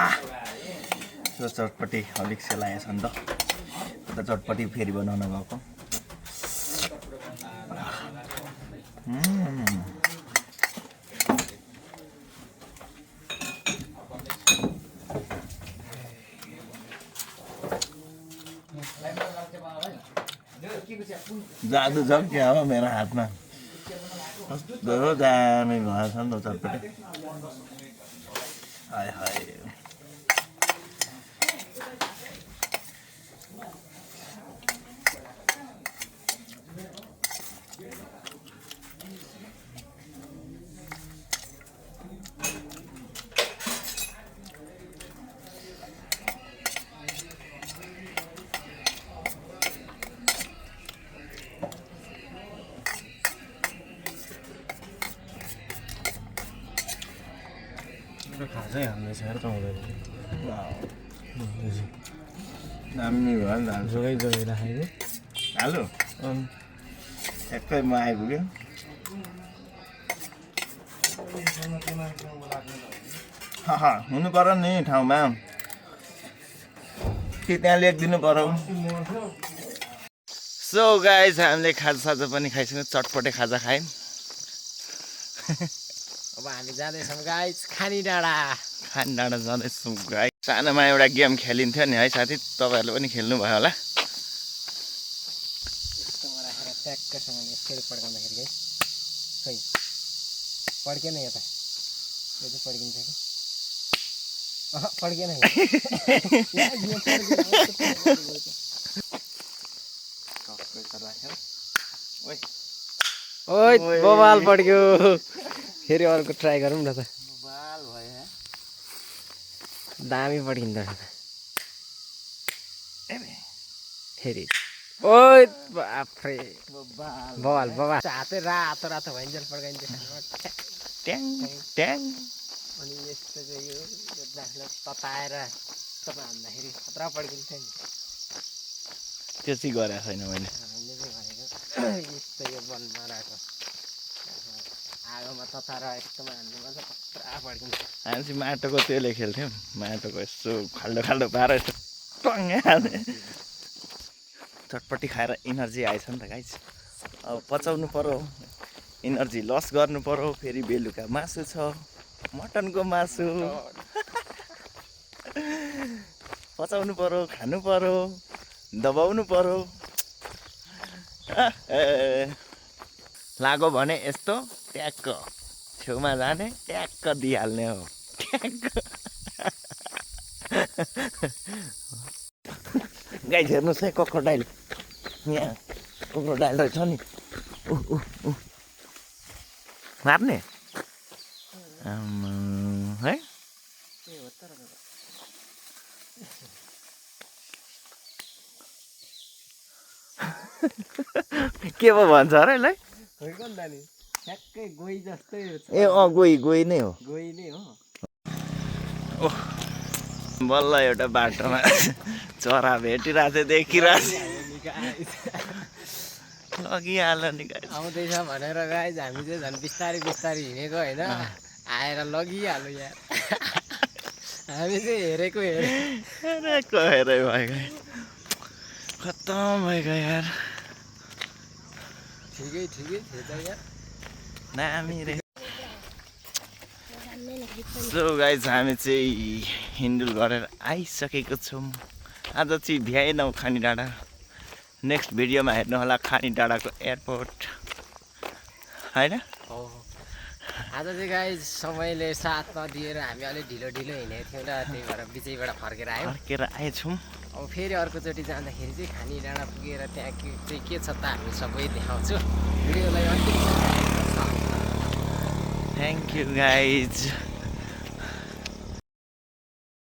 त्यो चटपटी अलिक सेलाएछ नि त उता चटपटी फेरि बनाउनु भएको जादु छ क्या हो मेरो हातमा कस्तो दामी भएछ नि त चटपटी हाय हाय खासै हाल्ने छ यार चौधरी दामी भयो नि त जोगाइ जोगाइ राखेको हाल्यो ठ्याक्कैमा आइपुग्यो हुनु पर्यो नि ठाउँमा कि त्यहाँ लेखिदिनु पर्यो सो गाइस हामीले खाजासाजा पनि खाइसक्यौँ चटपटे खाजा खायौँ अब हामी जाँदैछौँ गाइस खानी डाँडा जाँदैछौँ गाइस सानोमा एउटा गेम खेलिन्थ्यो नि है साथी तपाईँहरूले पनि खेल्नु भयो होला यस्तोमा राखेर ट्याक्कसँगले यसरी पड्काउँदाखेरि गाइस खै पड्केन यता यो चाहिँ पड्किन्छ कि पड्केन ओइ बबाल पड्क्यो फेरि अर्को ट्राई गरौँ न त बबाल भयो दामी पड्किन्छ फेरि ओइ बाफ्रे बबाल बबाल हातै रातो रातो भइन्जेल पड्काइन्छ ट्याङ ट्याङ अनि यस्तो चाहिँ यो तताएर तपाईँ हान्दाखेरि खतरा पड्किन्छ नि त्यो चाहिँ गरेको छैन मैले हामीले चाहिँ भनेको यस्तो यो वनमा रहेको आगोमा तताएर एकदमै हान्नुमा चाहिँ खतरा पड्किन्छ हामी चाहिँ माटोको त्यसले खेल्थ्यौँ माटोको यसो खाल्डो खाल्डो पारेर यसो टङ्गै हाल्ने चटपटी खाएर इनर्जी आएछ नि त गाइस अब पचाउनु पर्यो इनर्जी लस गर्नु पर्यो फेरि बेलुका मासु छ मटनको मासु पचाउनु पर्यो खानु पर्यो दबाउनु पर्यो लाग्यो भने यस्तो ट्याक्क छेउमा जाने ट्याक्क दिइहाल्ने हो ट्याक्क गाइस हेर्नुहोस् है क्रोकोडाइल यहाँ क्रोकोडाइल रहेछ नि मार्ने है के पो भन्छ अरे यसलाई ठ्याक्कै गोही जस्तै ए गोही नै हो गोही नै हो ओह बल्ल एउटा बाटोमा चरा भेटिरहेको थियो देखिरहेको थियो लगिहाल्यो नि गाइस आउँदैछ भनेर गाइस हामी चाहिँ झन् बिस्तारै बिस्तारै हिँडेको होइन आएर लगिहाल्यो यार हामी चाहिँ हेरेको हेरै भयो खत्तम भइगयो यार ठिकै थियो त यार दामी रे सो गाइस हामी चाहिँ हिन्डुल गरेर आइसकेको छौँ आज चाहिँ भ्याएनौँ खानी डाँडा नेक्स्ट भिडियोमा हेर्नु होला खानी डाँडाको एयरपोर्ट होइन आज चाहिँ गाइस समयले साथ नदिएर हामी अलिक ढिलो हिँडेको थियौँ र त्यही भएर बिचैबाट फर्केर आएछौँ अब फेरि अर्कोचोटि जाँदाखेरि चाहिँ खानी डाँडा पुगेर त्यहाँ चाहिँ के छ त हामी सबै देखाउँछु भिडियोलाई अन्तिम थ्याङ्क यू गाइज